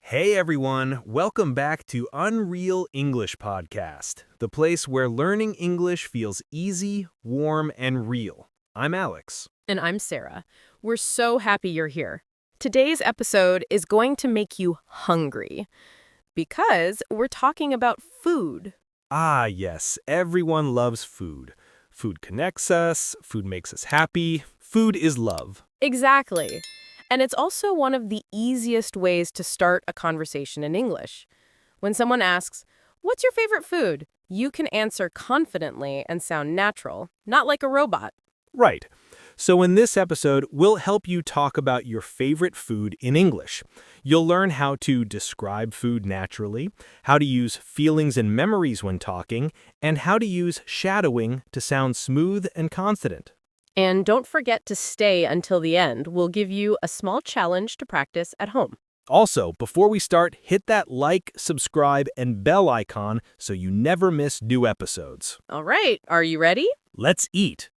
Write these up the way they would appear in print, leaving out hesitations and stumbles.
Hey everyone, welcome back to Unreal English Podcast, the place where learning English feels easy, warm, and real. I'm Alex. And I'm Sarah. We're so happy you're here. Today's episode is going to make you hungry because we're talking about food. Ah, yes, everyone loves food. Food connects us, food makes us happy, food is love. Exactly. And it's also one of the easiest ways to start a conversation in English. When someone asks, "What's your favorite food?" you can answer confidently and sound natural, not like a robot. Right. So in this episode, we'll help you talk about your favorite food in English. You'll learn how to describe food naturally, how to use feelings and memories when talking, and how to use shadowing to sound smooth and confident. And don't forget to stay until the end. We'll give you a small challenge to practice at home. Also, before we start, hit that like, subscribe, and bell icon so you never miss new episodes. All right, are you ready? Let's eat.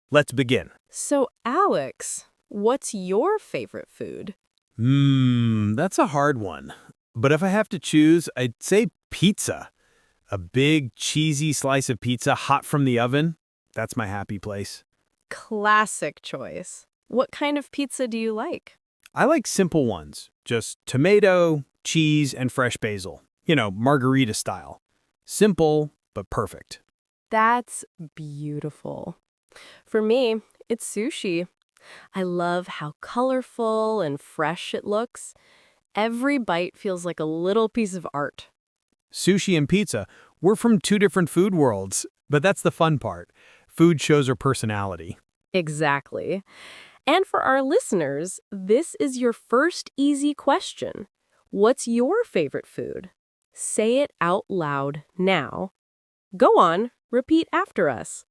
Let's begin. So, Alex, what's your favorite food? That's a hard one. But if I have to choose, I'd say pizza. A big, cheesy slice of pizza hot from the oven. That's my happy place. Classic choice. What kind of pizza do you like? I like simple ones. Just tomato, cheese, and fresh basil. Margarita style. Simple, but perfect. That's beautiful. For me, it's sushi. I love how colorful and fresh it looks. Every bite feels like a little piece of art. Sushi and pizza, we're from two different food worlds, but that's the fun part. Food shows our personality. Exactly. And for our listeners, this is your first easy question. What's your favorite food? Say it out loud now. Go on, repeat after us.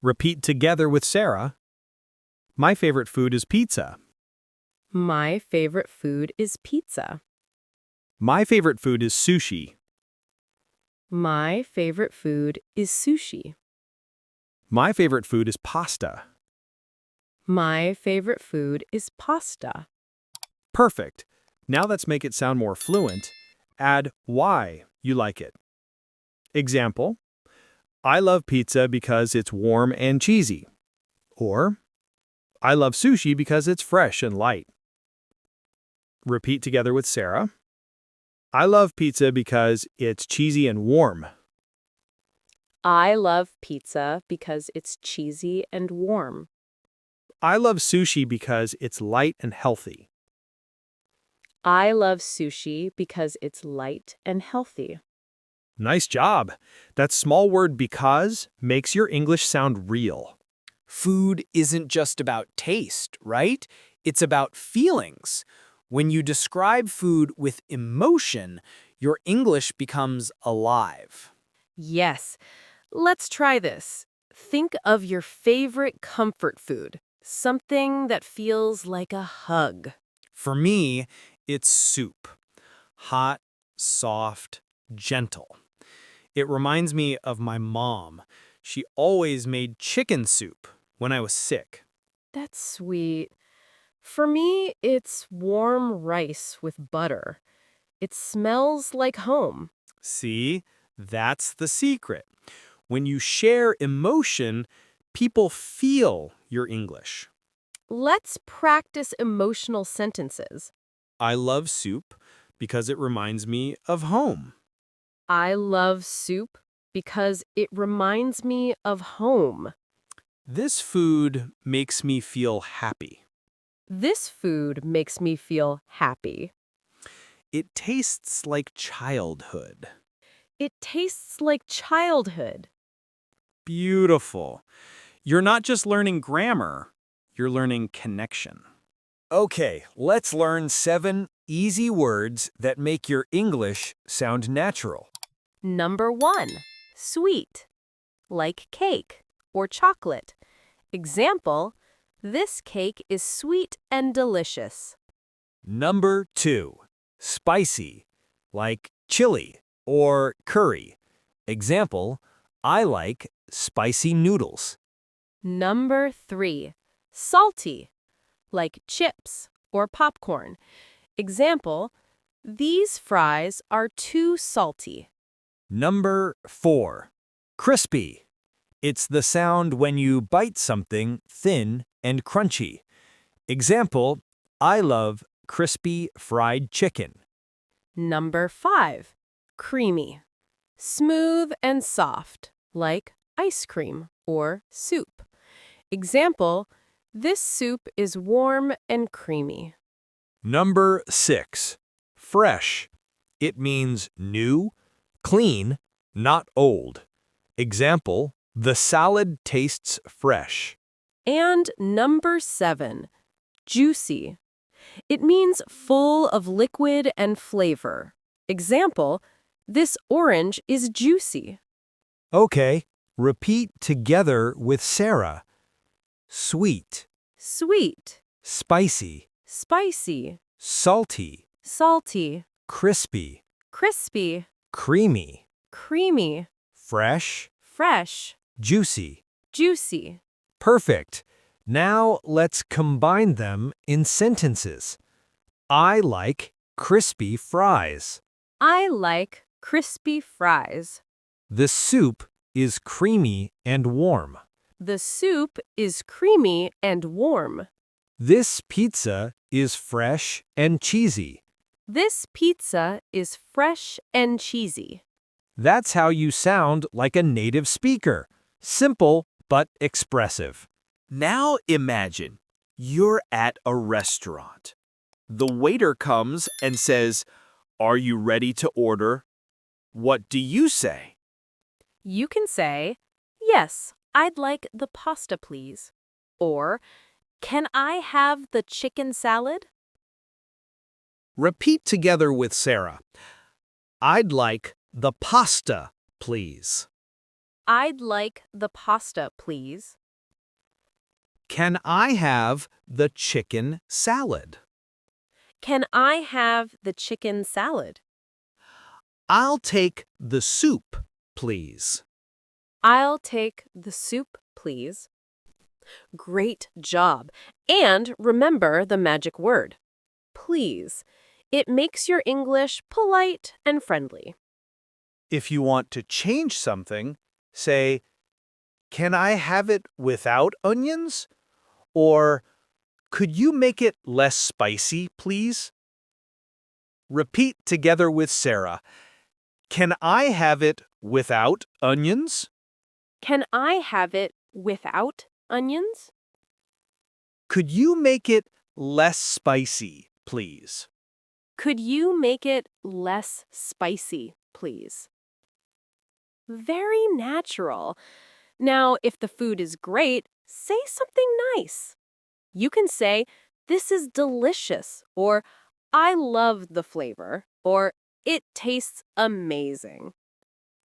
Repeat together with Sarah. My favorite food is pizza. My favorite food is pizza. My favorite food is sushi. My favorite food is sushi. My favorite food is pasta. My favorite food is pasta. Perfect. Now let's make it sound more fluent. Add why you like it. Example, I love pizza because it's warm and cheesy. Or, I love sushi because it's fresh and light. Repeat together with Sarah. I love pizza because it's cheesy and warm. I love pizza because it's cheesy and warm. I love sushi because it's light and healthy. I love sushi because it's light and healthy. Nice job. That small word because makes your English sound real. Food isn't just about taste, right? It's about feelings. When you describe food with emotion, your English becomes alive. Yes. Let's try this. Think of your favorite comfort food, something that feels like a hug. For me, it's soup. Hot, soft, gentle. It reminds me of my mom. She always made chicken soup when I was sick. That's sweet. For me, it's warm rice with butter. It smells like home. See, that's the secret. When you share emotion, people feel your English. Let's practice emotional sentences. I love soup because it reminds me of home. I love soup because it reminds me of home. This food makes me feel happy. This food makes me feel happy. It tastes like childhood. It tastes like childhood. Beautiful. You're not just learning grammar, you're learning connection. Okay, let's learn 7 easy words that make your English sound natural. Number 1, sweet, like cake or chocolate. Example, this cake is sweet and delicious. Number 2, spicy, like chili or curry. Example, I like spicy noodles. Number 3, salty, like chips or popcorn. Example, These fries are too salty. Number 4. Crispy. It's the sound when you bite something thin and crunchy. Example, I love crispy fried chicken. Number 5. Creamy. Smooth and soft, like ice cream or soup. Example, this soup is warm and creamy. Number 6. Fresh. It means new, clean, not old. Example, the salad tastes fresh. And number 7. Juicy. It means full of liquid and flavor. Example, this orange is juicy. Okay, repeat together with Sarah. Sweet, Sweet, spicy, spicy, salty, salty, crispy, crispy, creamy, creamy, fresh, fresh, juicy. juicy. Perfect. Now let's combine them in sentences. I like crispy fries. I like crispy fries. The soup is creamy and warm. The soup is creamy and warm. This pizza is fresh and cheesy. This pizza is fresh and cheesy. That's how you sound like a native speaker. Simple but expressive. Now imagine you're at a restaurant. The waiter comes and says, "Are you ready to order?" What do you say? You can say, "Yes, I'd like the pasta, please." Or, "Can I have the chicken salad?" Repeat together with Sarah. I'd like the pasta, please. I'd like the pasta, please. Can I have the chicken salad? Can I have the chicken salad? I'll take the soup, please. I'll take the soup, please. Great job. And remember the magic word, please. It makes your English polite and friendly. If you want to change something, say, "Can I have it without onions?" Or, "Could you make it less spicy, please?" Repeat together with Sarah. Can I have it without onions? Can I have it without onions? Could you make it less spicy, please? Could you make it less spicy, please? Very natural. Now, if the food is great, say something nice. You can say, "This is delicious," or "I love the flavor," or "It tastes amazing."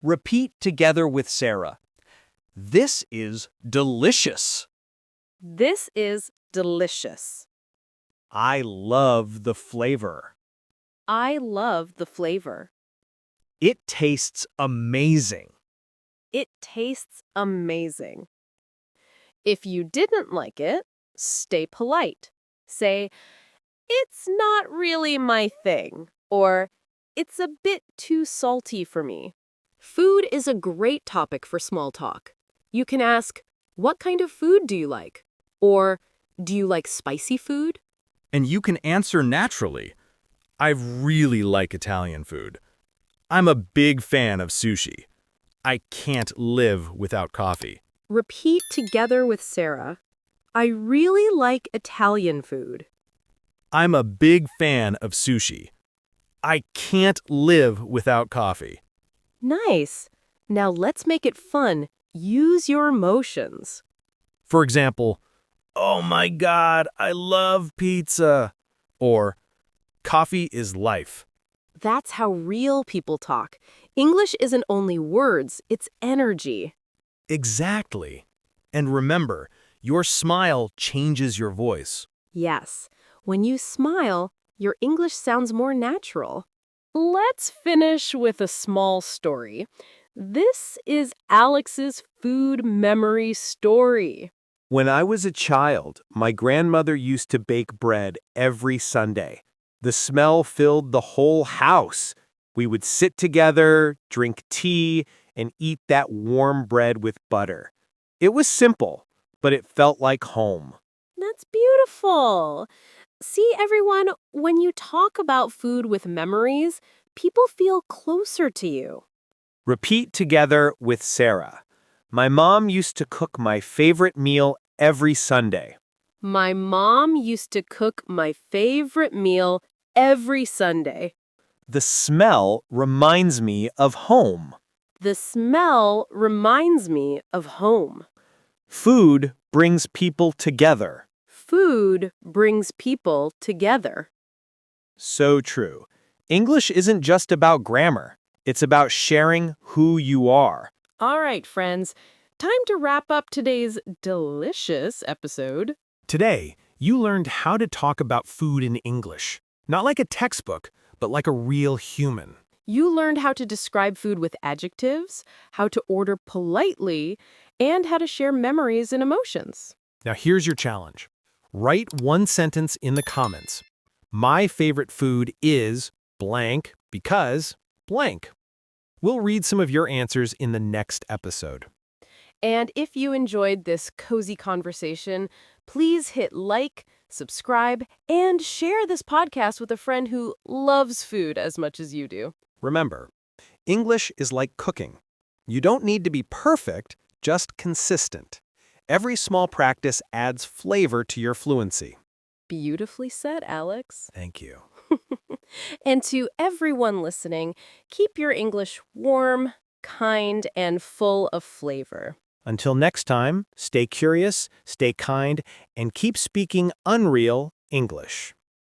Repeat together with Sarah. This is delicious. This is delicious. I love the flavor. I love the flavor. It tastes amazing. It tastes amazing. If you didn't like it, stay polite. Say, "It's not really my thing," or "It's a bit too salty for me." Food is a great topic for small talk. You can ask, "What kind of food do you like?" Or, "Do you like spicy food?" And you can answer naturally. I really like Italian food. I'm a big fan of sushi. I can't live without coffee. Repeat together with Sarah. I really like Italian food. I'm a big fan of sushi. I can't live without coffee. Nice. Now let's make it fun. Use your emotions. For example, "Oh my God, I love pizza." Or, "Coffee is life." That's how real people talk. English isn't only words, it's energy. Exactly. And remember, your smile changes your voice. Yes, when you smile, your English sounds more natural. Let's finish with a small story. This is Alex's food memory story. When I was a child, my grandmother used to bake bread every Sunday. The smell filled the whole house. We would sit together, drink tea, and eat that warm bread with butter. It was simple, but it felt like home. That's beautiful. See, everyone, when you talk about food with memories, people feel closer to you. Repeat together with Sarah. My mom used to cook my favorite meal every Sunday. My mom used to cook my favorite meal every Sunday. The smell reminds me of home. The smell reminds me of home. Food brings people together. Food brings people together. So true. English isn't just about grammar. It's about sharing who you are. All right, friends, time to wrap up today's delicious episode. Today, you learned how to talk about food in English. Not like a textbook, but like a real human. You learned how to describe food with adjectives, how to order politely, and how to share memories and emotions. Now here's your challenge. Write one sentence in the comments. My favorite food is blank because blank. We'll read some of your answers in the next episode. And if you enjoyed this cozy conversation, please hit like, subscribe, and share this podcast with a friend who loves food as much as you do. Remember, English is like cooking. You don't need to be perfect, just consistent. Every small practice adds flavor to your fluency. Beautifully said, Alex. Thank you. And to everyone listening, keep your English warm, kind, and full of flavor. Until next time, stay curious, stay kind, and keep speaking unreal English.